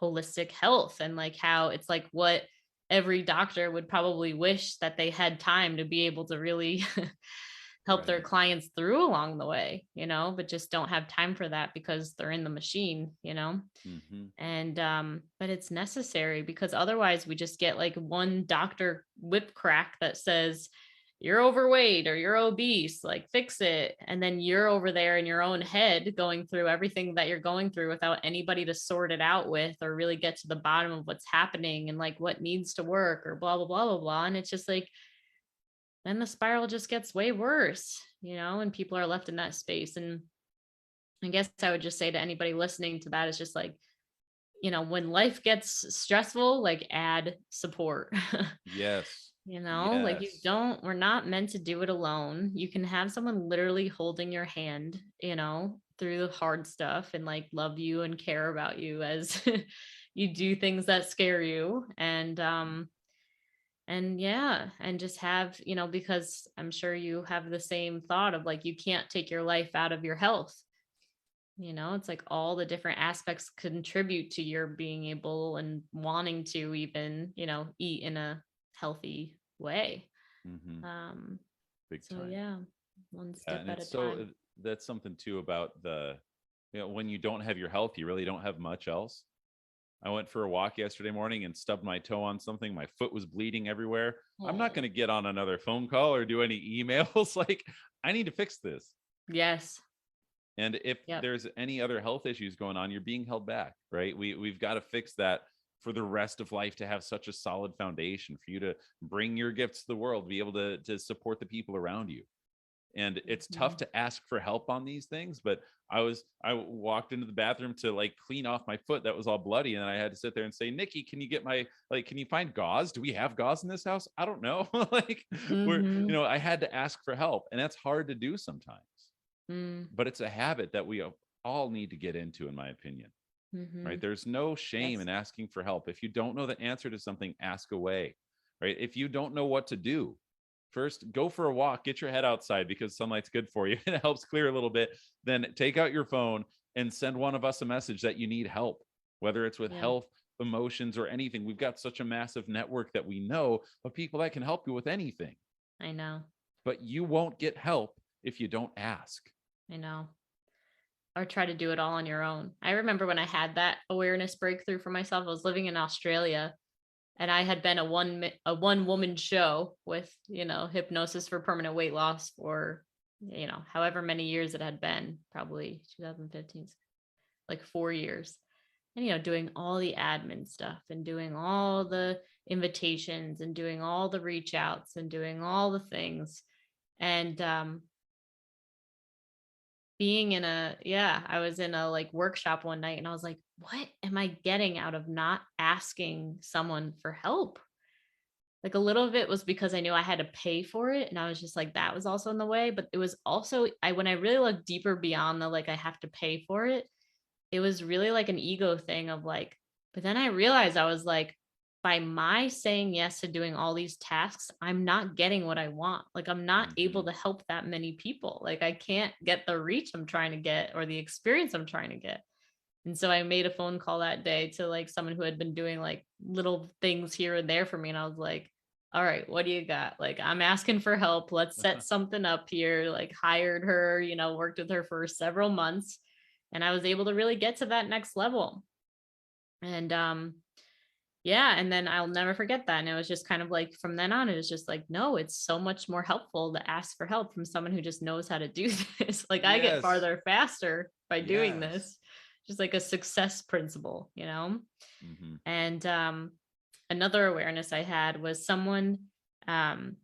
holistic health, and like how it's like what every doctor would probably wish that they had time to be able to really help their right. clients through along the way, but just don't have time for that because they're in the machine. Hmm. And but it's necessary, because otherwise we just get like one doctor whip crack that says you're overweight or you're obese, like fix it. And then you're over there in your own head going through everything that you're going through without anybody to sort it out with or really get to the bottom of what's happening and like what needs to work or blah blah blah blah blah. And it's just like then the spiral just gets way worse, and people are left in that space. And I guess I would just say to anybody listening to that is just like, when life gets stressful, like add support. Yes. Like Yes. we're not meant to do it alone. You can have someone literally holding your hand, through the hard stuff and like love you and care about you as you do things that scare you. And yeah, and just have, because I'm sure you have the same thought of like, you can't take your life out of your health. It's like all the different aspects contribute to your being able and wanting to even, eat in a healthy way. Hmm. Um, Big so time. yeah, one Yeah, step and at a it's so time. that's something too about the, when you don't have your health, you really don't have much else. I went for a walk yesterday morning and stubbed my toe on something. My foot was bleeding everywhere. I'm not Oh, going to get on another phone call or do any emails. Like, I need to fix this. yes. And if Yep. there's any other health issues going on, you're being held back, right? We've got to fix that for the rest of life, to have such a solid foundation for you to bring your gifts to the world, be able to support the people around you. And it's tough Mhm. to ask for help on these things, but I walked into the bathroom to like clean off my foot that was all bloody, and I had to sit there and say, Nikki, can you get my, like, can you find gauze? Do we have gauze in this house? I don't know. Like, we're, Mhm. I had to ask for help, and that's hard to do sometimes, Mm. but it's a habit that we all need to get into, in my opinion. Right? Mhm. There's no shame Yes. in asking for help. If you don't know the answer to something, ask away. Right? If you don't know what to do, first go for a walk, get your head outside because sunlight's good for you. It helps clear a little bit. Then take out your phone and send one of us a message that you need help, whether it's with Yeah, health, emotions, or anything. We've got such a massive network that we know of people that can help you with anything, I know. but you won't get help if you don't ask. I know. Or try to do it all on your own. I remember when I had that awareness breakthrough for myself, I was living in Australia and I had been a one woman show with, hypnosis for permanent weight loss for, however many years it had been, probably 2015, like 4 years. And, doing all the admin stuff and doing all the invitations and doing all the reach outs and doing all the things. And being in I was in a like workshop one night and I was like, what am I getting out of not asking someone for help? Like a little of it was because I knew I had to pay for it. And I was just like, that was also in the way. But it was also, when I really looked deeper beyond the like, I have to pay for it, it was really like an ego thing of like, but then I realized I was like, by my saying yes to doing all these tasks, I'm not getting what I want. Like, I'm not able Mm-hmm. to help that many people. Like, I can't get the reach I'm trying to get or the experience I'm trying to get. And so I made a phone call that day to like someone who had been doing like little things here and there for me. And I was like, all right, what do you got? Like, I'm asking for help. Let's set something up here. Like, hired her, worked with her for several months. And I was able to really get to that next level. And yeah, and then I'll never forget that. And it was just kind of like from then on, it was just like, no, it's so much more helpful to ask for help from someone who just knows how to do this. Like I get Yes. farther faster by doing Yes. this, just like a success principle. Mm-hmm. And another awareness I had was someone, um,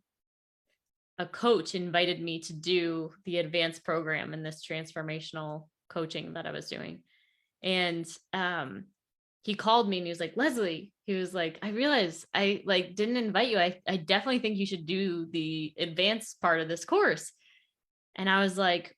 a coach invited me to do the advanced program in this transformational coaching that I was doing. And he called me and he was like, Leslie, he was like, I realized I like didn't invite you. I definitely think you should do the advanced part of this course. And I was like,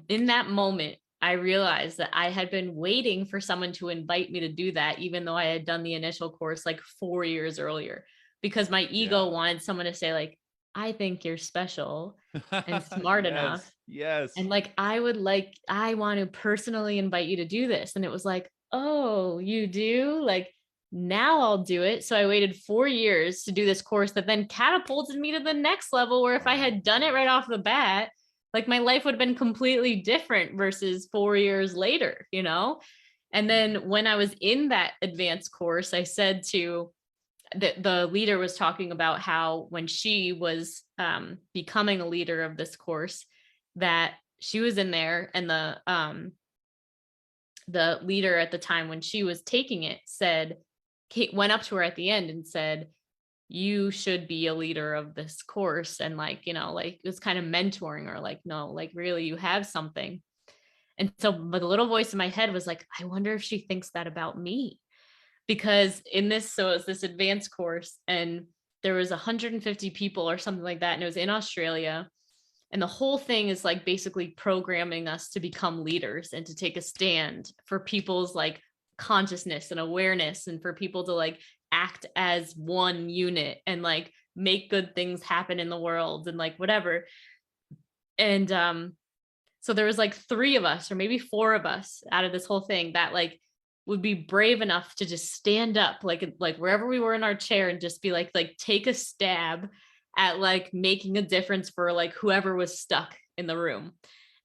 in that moment, I realized that I had been waiting for someone to invite me to do that, even though I had done the initial course like 4 years earlier, because my ego Yeah. wanted someone to say, like, I think you're special and smart enough. Yes. Yes. And like, I want to personally invite you to do this. And it was like, oh, you do? Like, now I'll do it. So I waited 4 years to do this course that then catapulted me to the next level, where if I had done it right off the bat, like my life would have been completely different versus 4 years later, you know? And then when I was in that advanced course, I said to the leader was talking about how when she was becoming a leader of this course, that she was in there, and the leader at the time when she was taking it said, Kate went up to her at the end and said, you should be a leader of this course. And like, you know, like it was kind of mentoring her, like, no, like really, you have something. And so, but the little voice in my head was like, I wonder if she thinks that about me. Because in this, so it's this advanced course, and there was 150 people or something like that. And it was in Australia. And the whole thing is like basically programming us to become leaders and to take a stand for people's like consciousness and awareness, and for people to like act as one unit and like make good things happen in the world and like whatever. And so there was like 3 of us or maybe 4 of us out of this whole thing that like would be brave enough to just stand up like wherever we were in our chair and just be like take a stab at like making a difference for like whoever was stuck in the room.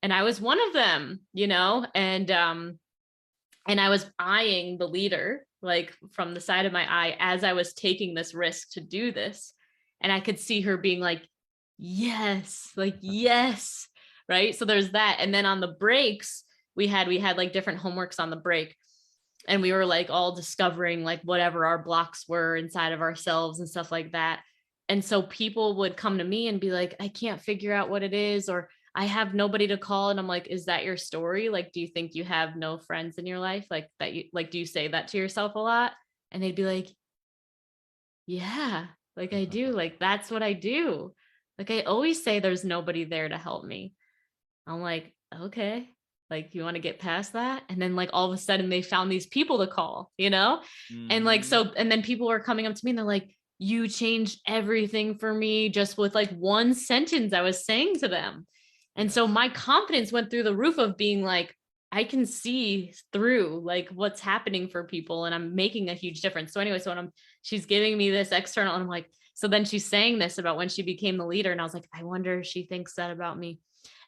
And I was one of them, you know, and I was eyeing the leader like from the side of my eye as I was taking this risk to do this. And I could see her being like, yes, like, yes. Right. So there's that. And then on the breaks, we had like different homeworks on the break. And we were like all discovering like whatever our blocks were inside of ourselves and stuff like that. And so people would come to me and be like, I can't figure out what it is, or I have nobody to call. And I'm like, is that your story? Like, do you think you have no friends in your life? Like that you like, do you say that to yourself a lot? And they'd be like, yeah, like I do. Like, that's what I do. Like, I always say there's nobody there to help me. I'm like, okay, like, you want to get past that? And then like all of a sudden they found these people to call, you know? And like, Mhm. so, and then people were coming up to me and they're like, you changed everything for me just with like one sentence I was saying to them. And so Yes. my confidence went through the roof of being like, I can see through like what's happening for people and I'm making a huge difference. So anyway, so when she's giving me this external, and I'm like, so then she's saying this about when she became the leader. And I was like, I wonder if she thinks that about me.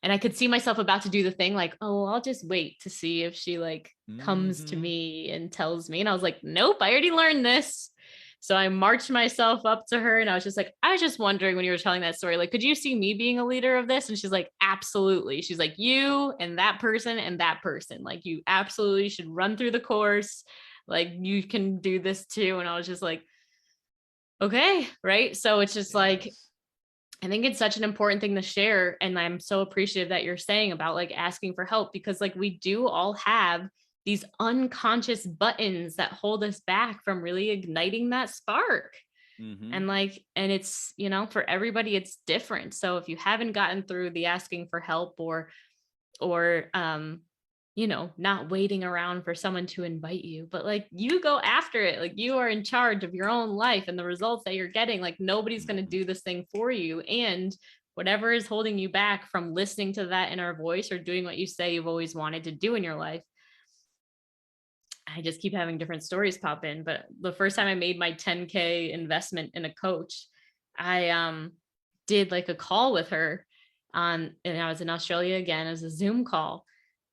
And I could see myself about to do the thing like, oh, I'll just wait to see if she like comes to Mhm. me and tells me. And I was like, nope, I already learned this. So I marched myself up to her and I was just like, I was just wondering when you were telling that story, like, could you see me being a leader of this? And she's like, absolutely. She's like, you and that person and that person, like, you absolutely should run through the course. Like, you can do this too. And I was just like, okay. Right. So it's just like, Yes. I think it's such an important thing to share. And I'm so appreciative that you're saying about like asking for help, because like we do all have these unconscious buttons that hold us back from really igniting that spark. Mhm. And like, and it's, you know, for everybody, it's different. So if you haven't gotten through the asking for help, or you know, not waiting around for someone to invite you, but like you go after it. Like, you are in charge of your own life and the results that you're getting. Like, nobody's going to Mhm. do this thing for you. And whatever is holding you back from listening to that inner voice or doing what you say you've always wanted to do in your life. I just keep having different stories pop in. But the first time I made my 10K investment in a coach, I did like a call with her on, and I was in Australia again as a Zoom call.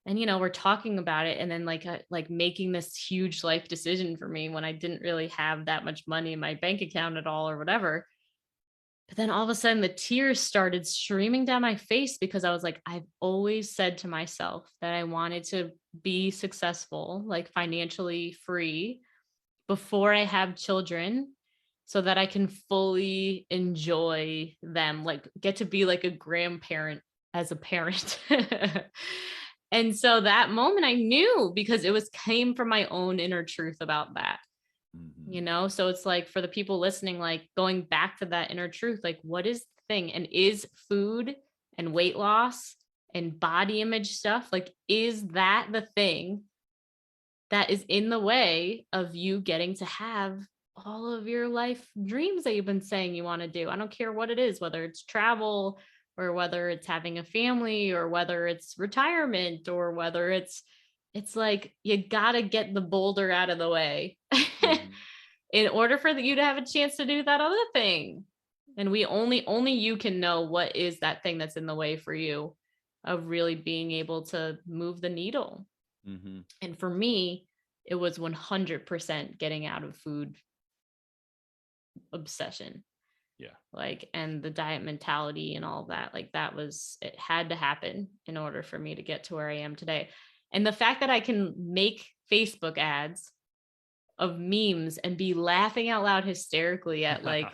And you know, we're talking about it, and then like making this huge life decision for me when I didn't really have that much money in my bank account at all or whatever. But then all of a sudden the tears started streaming down my face, because I was like, I've always said to myself that I wanted to be successful, like financially free, before I have children. so that I can fully enjoy them, like get to be like a grandparent as a parent. And so that moment I knew, because it was came from my own inner truth about that, Mhm. you know? So it's like for the people listening, like going back to that inner truth, like what is the thing? And is food and weight loss and body image stuff, like, is that the thing that is in the way of you getting to have all of your life dreams that you've been saying you want to do? I don't care what it is, whether it's travel or whether it's having a family or whether it's retirement or whether it's like you got to get the boulder out of the way Mhm. in order for you to have a chance to do that other thing. And we only you can know what is that thing that's in the way for you of really being able to move the needle. Mhm. And for me, it was 100% getting out of food obsession, Yeah. like, and the diet mentality and all of that. Like, that was, it had to happen in order for me to get to where I am today. And the fact that I can make Facebook ads of memes and be laughing out loud hysterically at, like,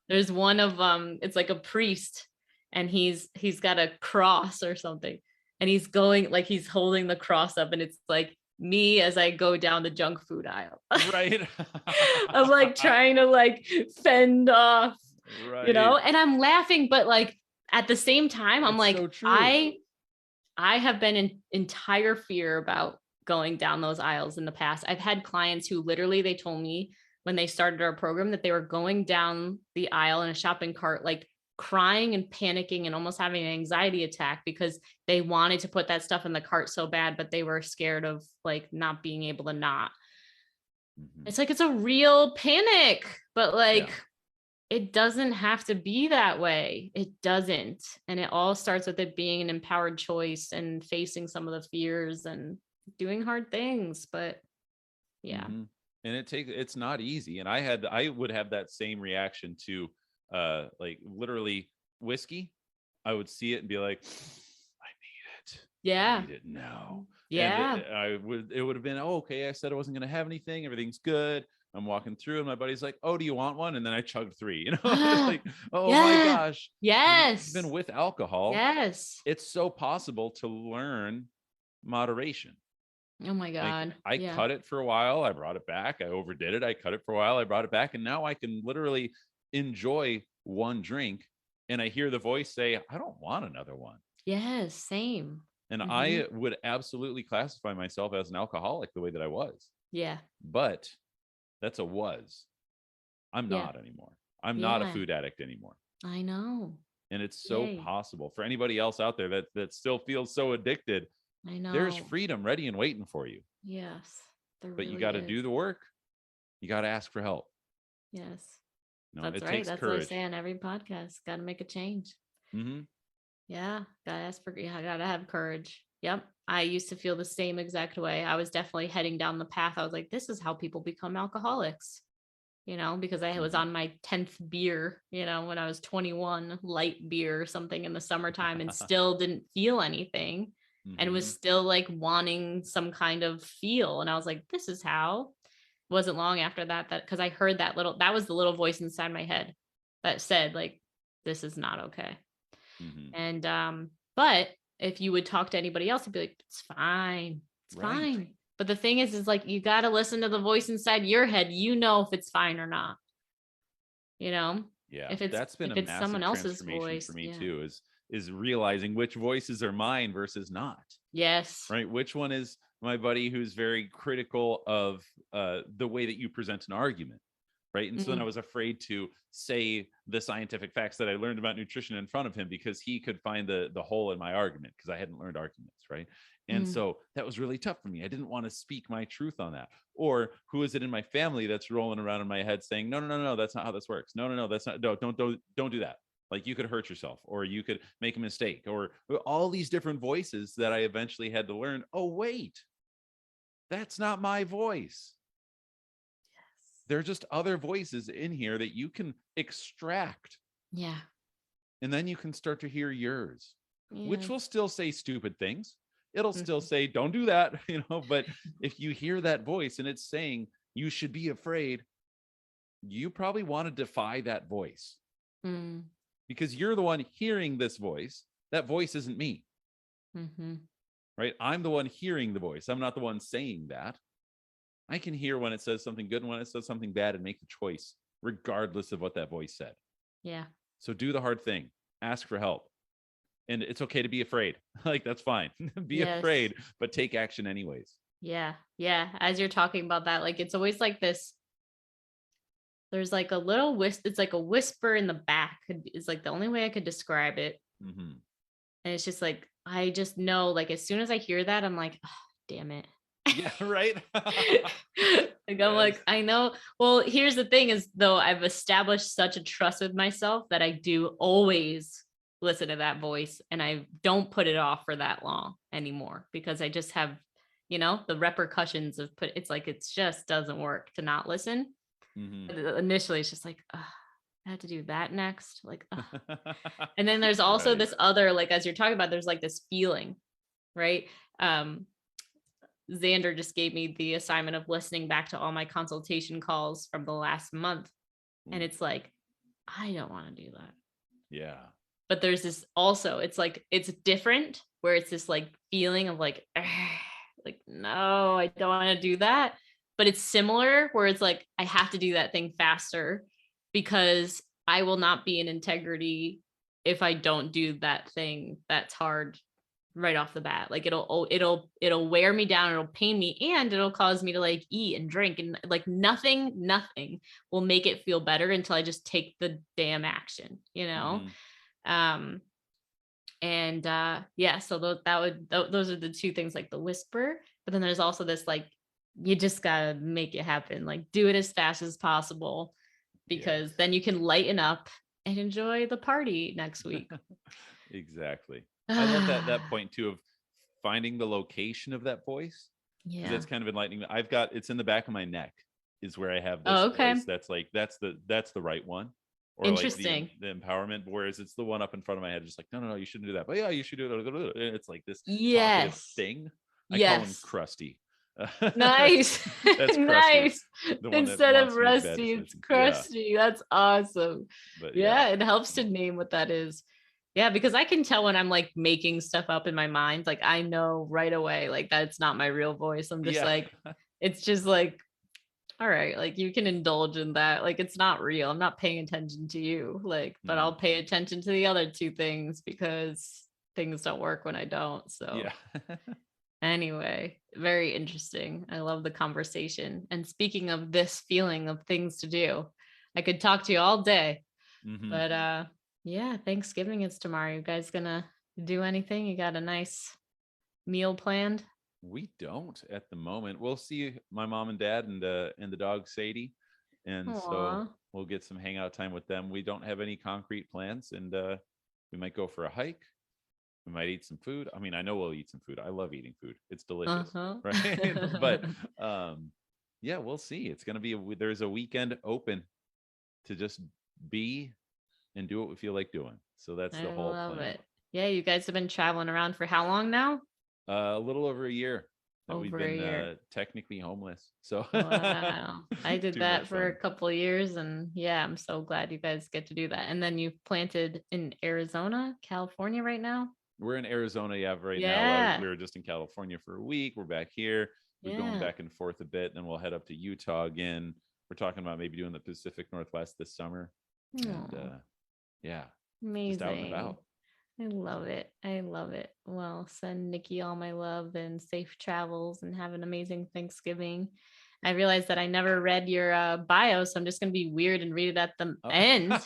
there's one of it's like a priest, and he's got a cross or something, and he's going, like, he's holding the cross up, and it's like me as I go down the junk food aisle. Right. I'm like trying to like fend off, you know, Right. and I'm laughing, but like at the same time, I'm It's like, so true. I have been in entire fear about going down those aisles in the past. I've had clients who literally, they told me when they started our program that they were going down the aisle in a shopping cart, like crying and panicking and almost having an anxiety attack because they wanted to put that stuff in the cart so bad, but they were scared of like not being able to not. Mhm. It's like, it's a real panic, but like, Yeah. it doesn't have to be that way. It doesn't. And it all starts with it being an empowered choice and facing some of the fears and doing hard things. But yeah. Mhm. And it's not easy. And I would have that same reaction to like literally whiskey. I would see it and be like, I need it. I Yeah. need it now. And Yeah. it would have been, oh, okay. I said I wasn't going to have anything. Everything's good. I'm walking through and my buddy's like, oh, do you want one? And then I chugged 3, you know, it's like, oh my Yeah. gosh. Even Yes. with alcohol, Yes. it's so possible to learn moderation. Oh my Like God. I Yeah. cut it for a while, I brought it back, I overdid it, I cut it for a while, I brought it back, and now I can literally enjoy one drink and I hear the voice say, I don't want another one. Yes. Same. And Hmm. I would absolutely classify myself as an alcoholic the way that I was. Yeah. But that's a was. I'm Yeah. not anymore. I'm not a Yeah. food addict anymore. I know. And it's so Yay. possible for anybody else out there that still feels so addicted. I There's know. freedom ready and waiting for you. Yes. There But you really got to is. do the work. You got to ask for help. Yes. That's It right. takes That's what I courage. say on every podcast. Got to make a change. Mm-hmm. Yeah. Gotta ask for, yeah, gotta have courage. Yep. I used to feel the same exact way. I was definitely heading down the path. I was like, this is how people become alcoholics, you know, because I was Mm-hmm. on my 10th beer, you know, when I was 21, light beer or something in the summertime, and still didn't feel anything and Mm-hmm. was still like wanting some kind of feel. And I was like, this is how. Wasn't long after that, because I heard that was the little voice inside my head that said, like, this is not okay. Mm-hmm. And but if you would talk to anybody else, it'd be like, it's fine. It's Right. fine. But the thing is like, you got to listen to the voice inside your head. You know if it's fine or not, you know, Yeah. if it's That's been a someone massive else's transformation for voice. me Yeah. too, is realizing which voices are mine versus not. Yes. Right. Which one is my buddy who's very critical of the way that you present an argument. Right. And so then I Mm, was afraid to say the scientific facts that I learned about nutrition in front of him because he could find the hole in my argument because I hadn't learned arguments. Right. And mm, so that was really tough for me. I didn't want to speak my truth on that. Or who is it in my family that's rolling around in my head saying, no, no, no, no, that's not how this works. No, no, no, that's not, no, don't do that. Like you could hurt yourself or you could make a mistake or all these different voices that I eventually had to learn. Oh, wait, that's not my voice. There are just other voices in here that you can extract. yeah. And then you can start to hear yours, which Yeah. will still say stupid things. It'll still Mhm. say, don't do that, you know, but if you hear that voice and it's saying you should be afraid, you probably want to defy that voice Mm. because you're the one hearing this voice. That voice isn't me, Mm-hmm. right? I'm the one hearing the voice. I'm not the one saying that. I can hear when it says something good and when it says something bad and make the choice, regardless of what that voice said. Yeah. So do the hard thing, ask for help. And it's okay to be afraid. Like, that's fine. Be Yes. afraid, but take action anyways. Yeah. Yeah. As you're talking about that, like, it's always like this, there's like a little it's like a whisper in the back is like the only way I could describe it. Mm-hmm. And it's just like, I just know, like, as soon as I hear that, I'm like, oh, damn it. Yeah, right. Like, I'm like, I know. Well, here's the thing is, though, I've established such a trust with myself that I do always listen to that voice, and I don't put it off for that long anymore, because I just have, the repercussions of it's like, it just doesn't work to not listen. Mm-hmm. Initially it's just like, I have to do that next, like, and then there's also this other, like, as you're talking about, there's like this feeling, right? Xander just gave me the assignment of listening back to all my consultation calls from the last month, and it's like, I don't want to do that. Yeah. But there's this also, it's like, it's different, where it's this like feeling of like, like, no, I don't want to do that. But it's similar, where it's like, I have to do that thing faster, because I will not be in integrity if I don't do that thing that's hard right off the bat. Like, it'll wear me down, it'll pain me, and it'll cause me to like eat and drink, and like nothing will make it feel better until I just take the damn action, Mm-hmm. And yeah, so those are the two things, like the whisper, but then there's also this, like, you just gotta make it happen, like, do it as fast as possible, because then you can lighten up and enjoy the party next week. Exactly. I love that point too, of finding the location of that voice, because Yeah. that's kind of enlightening. It's in the back of my neck is where I have this okay. voice that's like, that's the right one, or Interesting. like the empowerment, whereas it's the one up in front of my head just like, no, you shouldn't do that, but yeah, you should do it. It's like this talkative Yes. thing. I call him Krusty. Nice. That's Krusty. Nice. The one Instead that of wants to Rusty, make it's bed. Krusty. That's awesome. But yeah, it helps to name what that is. Yeah, because I can tell when I'm like making stuff up in my mind. Like, I know right away, like, that's not my real voice. I'm just like, it's just like, all right, like, you can indulge in that. Like, it's not real. I'm not paying attention to you. Like, but I'll pay attention to the other two things, because things don't work when I don't. So anyway, very interesting. I love the conversation. And speaking of this feeling of things to do, I could talk to you all day. But yeah, Thanksgiving is tomorrow. You guys gonna do anything? You got a nice meal planned? We don't at the moment. We'll see my mom and dad and the dog Sadie, and so we'll get some hangout time with them. We don't have any concrete plans, and we might go for a hike. We might eat some food. I mean, I know we'll eat some food. I love eating food. It's delicious, right? But yeah, we'll see. It's gonna be there's a weekend open to just be and do what we feel like doing. So that's the whole plan. It. Yeah, you guys have been traveling around for how long now? A little over a year that we've been technically homeless. So wow. I did that for a couple of years, and yeah, I'm so glad you guys get to do that. And then you've planted in Arizona, California right now? We're in Arizona, right now. We were just in California for a week. We're back here. We're going back and forth a bit. Then we'll head up to Utah again. We're talking about maybe doing the Pacific Northwest this summer. And amazing. Just out and about. I love it. I love it. Well, send Nikki all my love and safe travels, and have an amazing Thanksgiving. I realized that I never read your bio, so I'm just going to be weird and read it at the end.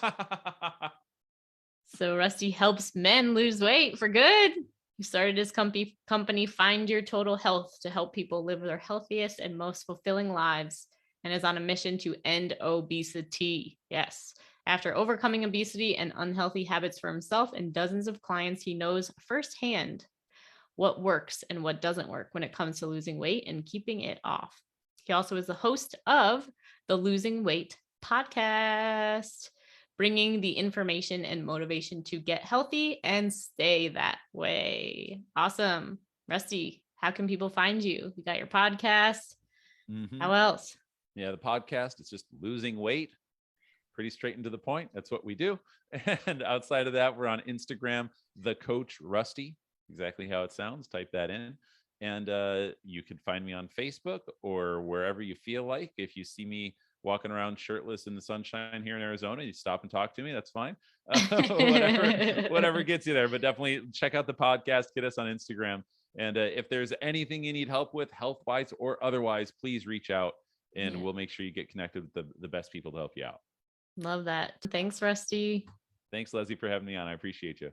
So Rusty helps men lose weight for good. He started his company Find Your Total Health to help people live their healthiest and most fulfilling lives, and is on a mission to end obesity. Yes. After overcoming obesity and unhealthy habits for himself and dozens of clients, he knows firsthand what works and what doesn't work when it comes to losing weight and keeping it off. He also is the host of the Losing Weight podcast, bringing the information and motivation to get healthy and stay that way. Awesome. Rusty, how can people find you? You got your podcast. How else? Yeah, the podcast, it's just Losing Weight. pretty straight and to the point. That's what we do. And outside of that, we're on Instagram, the Coach Rusty, exactly how it sounds. Type that in. And you can find me on Facebook or wherever you feel like. If you see me walking around shirtless in the sunshine here in Arizona, you stop and talk to me. That's fine. Whatever gets you there. But definitely check out the podcast. Get us on Instagram. And if there's anything you need help with, health-wise or otherwise, please reach out, and we'll make sure you get connected with the best people to help you out. Love that. Thanks, Rusty. Thanks, Leslie, for having me on. I appreciate you.